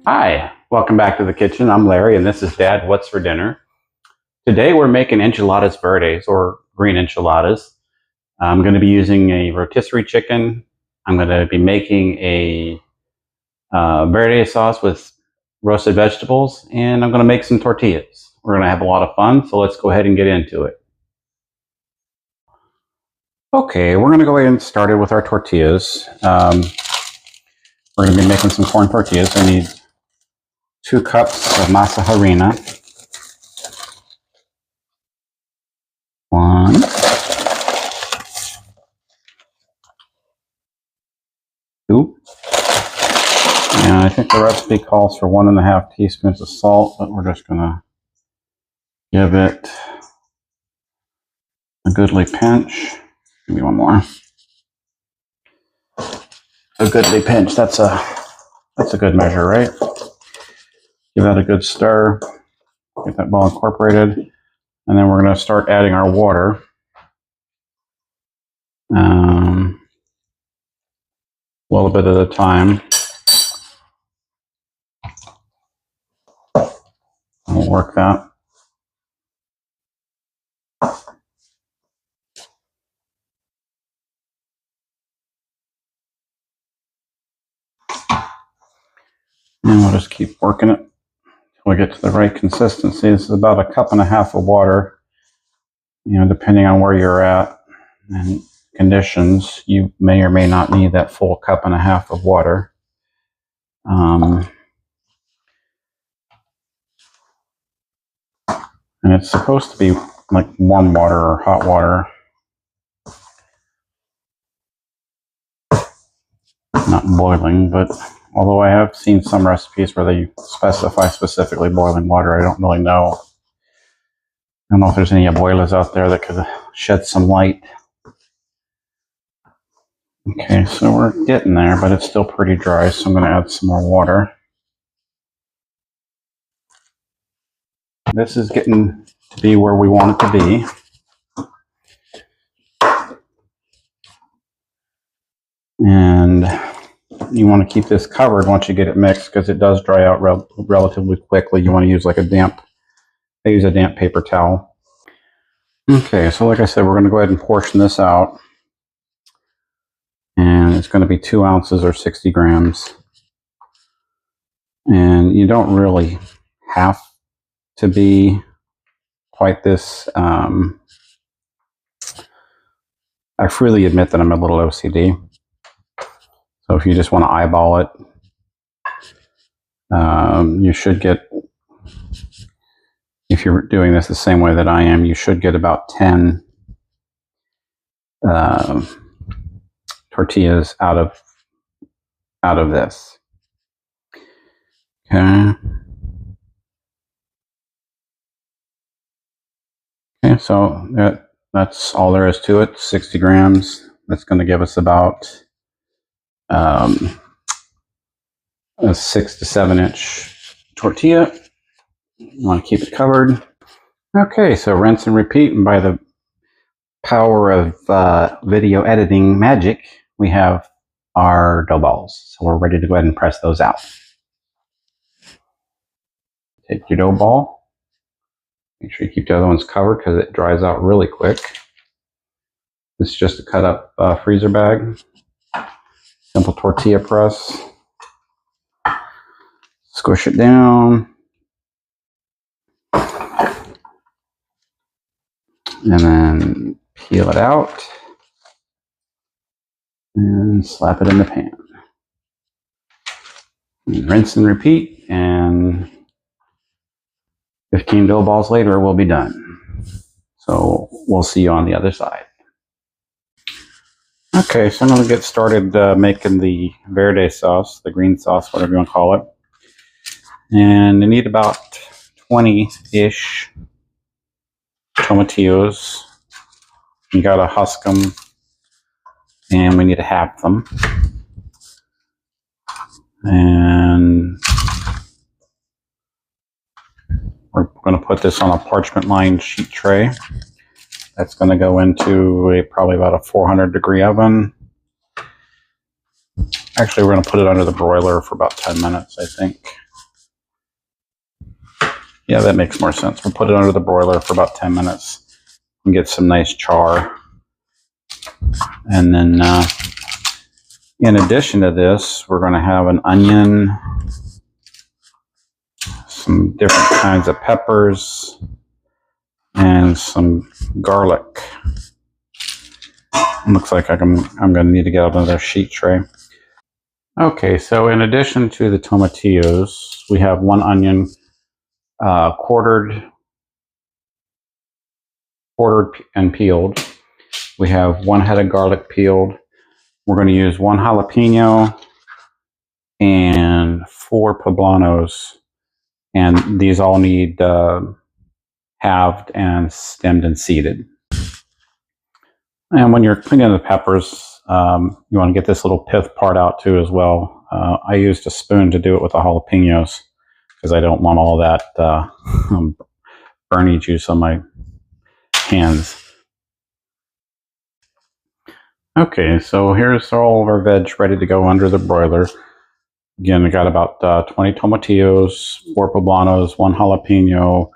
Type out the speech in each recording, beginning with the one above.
Hi, welcome back to the kitchen. I'm Larry and this is Dad What's for Dinner. Today we're making enchiladas verdes or green enchiladas. I'm going to be using a rotisserie chicken. I'm going to be making a verde sauce with roasted vegetables, and I'm going to make some tortillas. We're going to have a lot of fun, so let's go ahead and get into it. Okay, we're going to go ahead and get started with our tortillas. We're going to be making some corn tortillas. I need 2 cups of masa harina. 1, 2, and I think the recipe calls for 1.5 teaspoons of salt, but we're just gonna give it a goodly pinch. Give me one more. A goodly pinch. That's a good measure, right? Give that a good stir. Get that well incorporated, and then we're gonna start adding our water. A little bit at a time. We'll work that. And we'll just keep working it until we get to the right consistency. This is about 1.5 cups of water. You know, depending on where you're at and conditions, you may or may not need that full 1.5 cups of water. And it's supposed to be like warm water or hot water, not boiling, but although I have seen some recipes where they specify specifically boiling water, I don't really know. I don't know if there's any abuelas out there that could shed some light. Okay, so we're getting there, but it's still pretty dry, so I'm going to add some more water. This is getting to be where we want it to be. And you want to keep this covered once you get it mixed because it does dry out relatively quickly. You want to use like I use a damp paper towel. Okay, so like I said, we're going to go ahead and portion this out. And it's going to be 2 ounces or 60 grams. And you don't really have to be quite this. I freely admit that I'm a little OCD. So if you just want to eyeball it, you should get, if you're doing this the same way that I am, you should get about 10 tortillas out of this. Okay. Okay, so that's all there is to it. 60 grams. That's going to give us about a 6 to 7 inch tortilla. You want to keep it covered. Okay, so rinse and repeat. And by the power of video editing magic, we have our dough balls. So we're ready to go ahead and press those out. Take your dough ball. Make sure you keep the other ones covered because it dries out really quick. This is just a cut up freezer bag. Simple tortilla press. Squish it down. And then peel it out. And slap it in the pan. And rinse and repeat. And 15 dough balls later, we'll be done. So we'll see you on the other side. Okay, so I'm going to get started making the verde sauce, the green sauce, whatever you want to call it. And I need about 20-ish tomatillos. You got to husk them, and we need to half them. And we're going to put this on a parchment-lined sheet tray. That's going to go into probably about a 400-degree oven. Actually, we're going to put it under the broiler for about 10 minutes, I think. Yeah, that makes more sense. We'll put it under the broiler for about 10 minutes and get some nice char. And then in addition to this, we're going to have an onion, some different kinds of peppers, and some garlic. It looks like I'm going to need to get out another sheet tray. Okay, so in addition to the tomatillos, we have one onion quartered and peeled. We have one head of garlic peeled. We're going to use one jalapeno and 4 poblanos, and these all need halved and stemmed and seeded. And when you're cleaning the peppers, you want to get this little pith part out too as well. I used a spoon to do it with the jalapenos because I don't want all that burny juice on my hands. Okay, so here's all of our veg ready to go under the broiler. Again, I got about 20 tomatillos, 4 poblanos, 1 jalapeno,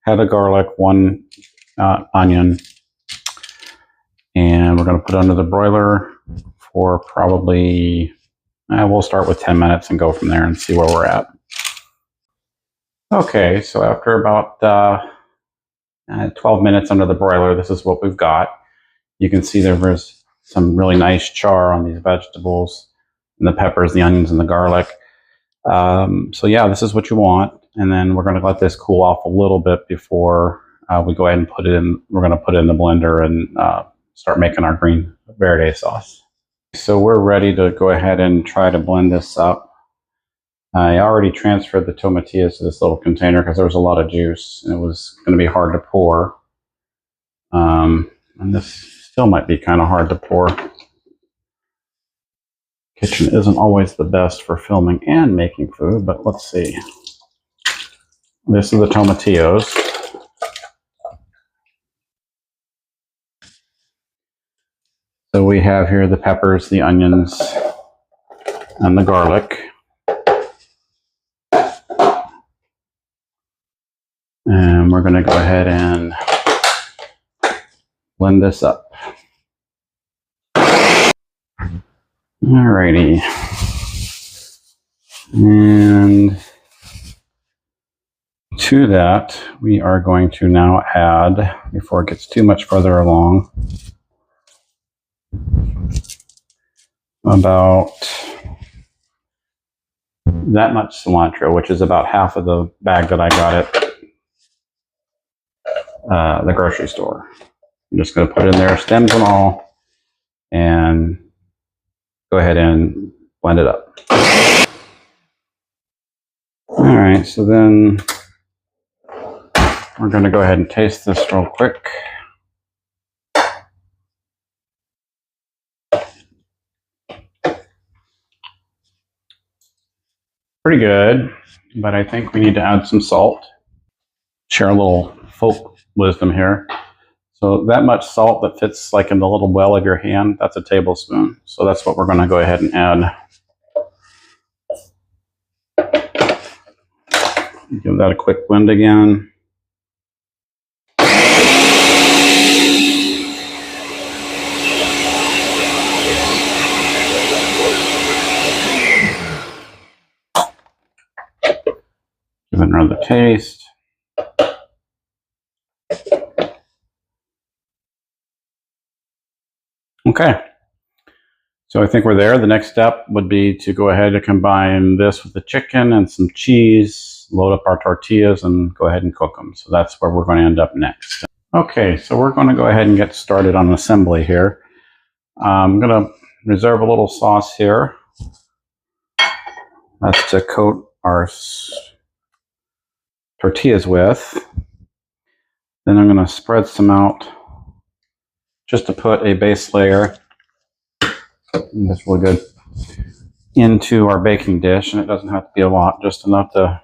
head of garlic, 1 onion, and we're going to put it under the broiler for probably, we'll start with 10 minutes and go from there and see where we're at. Okay, so after about 12 minutes under the broiler, this is what we've got. You can see there's some really nice char on these vegetables, and the peppers, the onions, and the garlic. So yeah, this is what you want. And then we're going to let this cool off a little bit before we go ahead and put it in. We're going to put it in the blender and start making our green verde sauce. So we're ready to go ahead and try to blend this up. I already transferred the tomatillas to this little container because there was a lot of juice and it was going to be hard to pour. And this still might be kind of hard to pour. Kitchen isn't always the best for filming and making food, but let's see. This is the tomatillos. So we have here the peppers, the onions, and the garlic. And we're going to go ahead and blend this up. Alrighty. And to that, we are going to now add, before it gets too much further along, about that much cilantro, which is about half of the bag that I got at the grocery store. I'm just going to put it in there, stems and all, and go ahead and blend it up. All right, so then we're going to go ahead and taste this real quick. Pretty good, but I think we need to add some salt. Share a little folk wisdom here. So that much salt that fits like in the little well of your hand, that's a tablespoon. So that's what we're going to go ahead and add. Give that a quick blend again. Give it another taste. Okay. So I think we're there. The next step would be to go ahead and combine this with the chicken and some cheese, load up our tortillas, and go ahead and cook them. So that's where we're going to end up next. Okay, so we're going to go ahead and get started on assembly here. I'm going to reserve a little sauce here. That's to coat our tortillas with. Then I'm going to spread some out just to put a base layer. And that's really good into our baking dish, and it doesn't have to be a lot, just enough to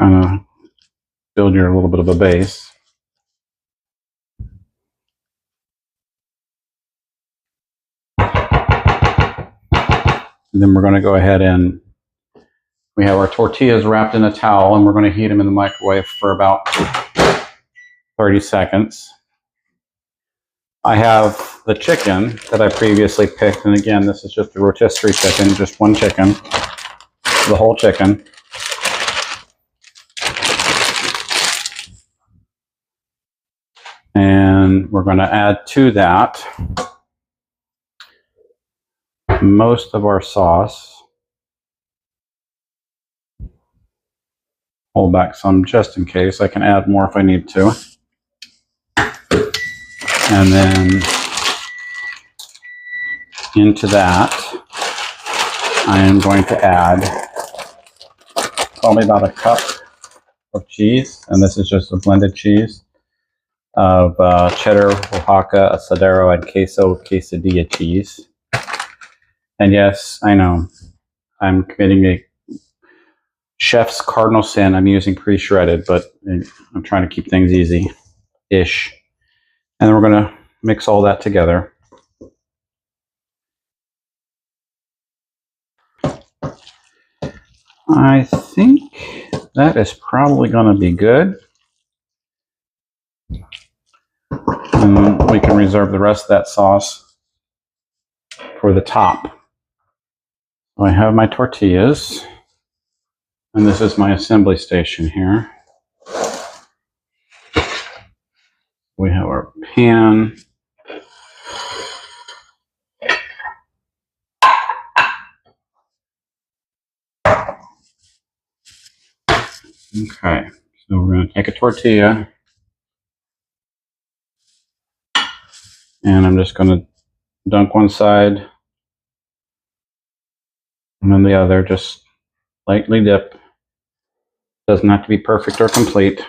kind of build your little bit of a base. And then we're going to go ahead and We have our tortillas wrapped in a towel, and we're going to heat them in the microwave for about 30 seconds. I have the chicken that I previously picked, and again, this is just a rotisserie chicken, just one chicken, the whole chicken. And we're going to add to that most of our sauce. Hold back some just in case. I can add more if I need to. And then into that, I am going to add probably about a cup of cheese. And this is just a blended cheese of cheddar, Oaxaca, asadero, and queso quesadilla cheese. And yes, I know, I'm committing a chef's cardinal sin. I'm using pre-shredded, but I'm trying to keep things easy-ish. And then we're going to mix all that together. I think that is probably going to be good. And we can reserve the rest of that sauce for the top. So I have my tortillas, and this is my assembly station here. We have our pan. Okay, so we're going to take a tortilla, and I'm just going to dunk one side and then the other, just lightly dip. Doesn't have to be perfect or complete.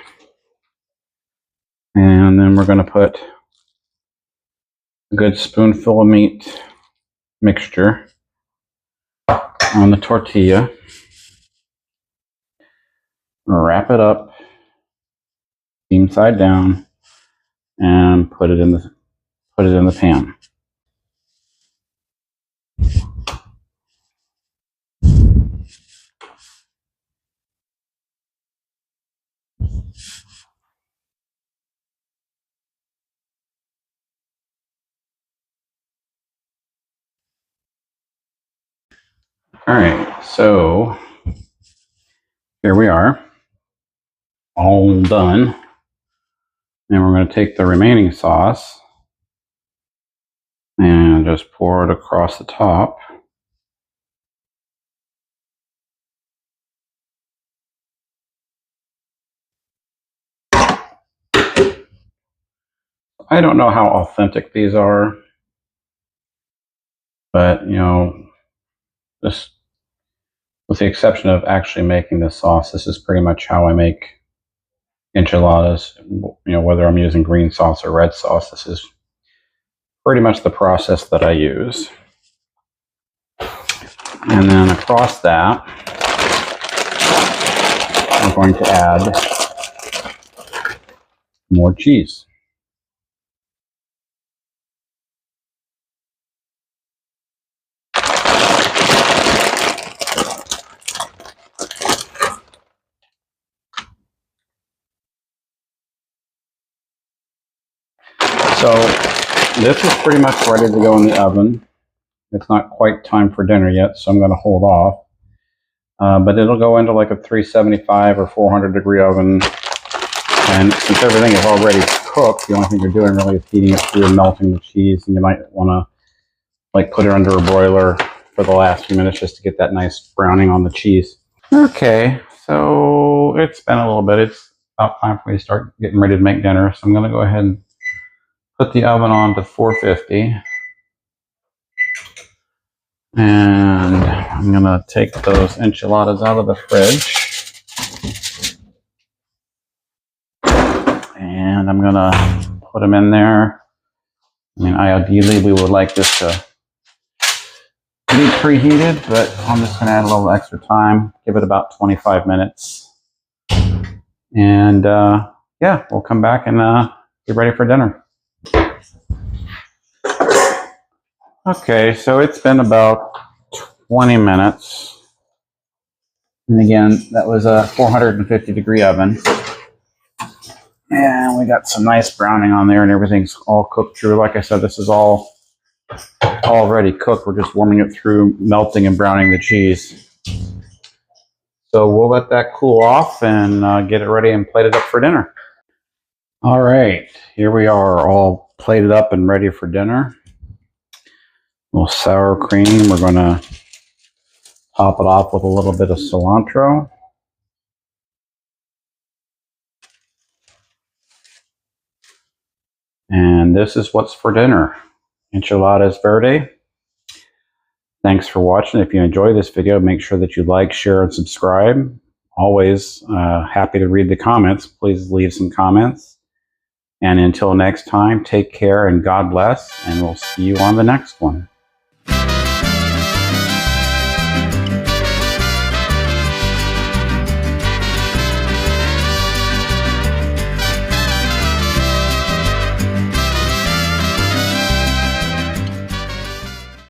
And then we're going to put a good spoonful of meat mixture on the tortilla. Wrap it up, seam side down, and put it in the pan. All right, so here we are, all done. And we're going to take the remaining sauce and just pour it across the top. I don't know how authentic these are, but you know, this, with the exception of actually making the sauce, this is pretty much how I make enchiladas. You know, whether I'm using green sauce or red sauce, this is pretty much the process that I use. And then across that, I'm going to add more cheese. So this is pretty much ready to go in the oven. It's not quite time for dinner yet, so I'm going to hold off. But it'll go into like a 375 or 400 degree oven. And since everything is already cooked, the only thing you're doing really is heating it through and melting the cheese. And you might want to like put it under a broiler for the last few minutes just to get that nice browning on the cheese. Okay, so it's been a little bit. It's about time for me to start getting ready to make dinner. So I'm going to go ahead and put the oven on to 450. And I'm going to take those enchiladas out of the fridge. And I'm going to put them in there. I mean, ideally, we would like this to be preheated, but I'm just going to add a little extra time, give it about 25 minutes. And yeah, we'll come back and get ready for dinner. Okay, so it's been about 20 minutes. And again, that was a 450-degree oven. And we got some nice browning on there and everything's all cooked through. Like I said, this is all already cooked. We're just warming it through, melting and browning the cheese. So we'll let that cool off and get it ready and plate it up for dinner. All right, here we are all plated up and ready for dinner. A little sour cream. We're going to top it off with a little bit of cilantro. And this is what's for dinner. Enchiladas Verde. Thanks for watching. If you enjoyed this video, make sure that you like, share, and subscribe. Always happy to read the comments. Please leave some comments. And until next time, take care and God bless. And we'll see you on the next one.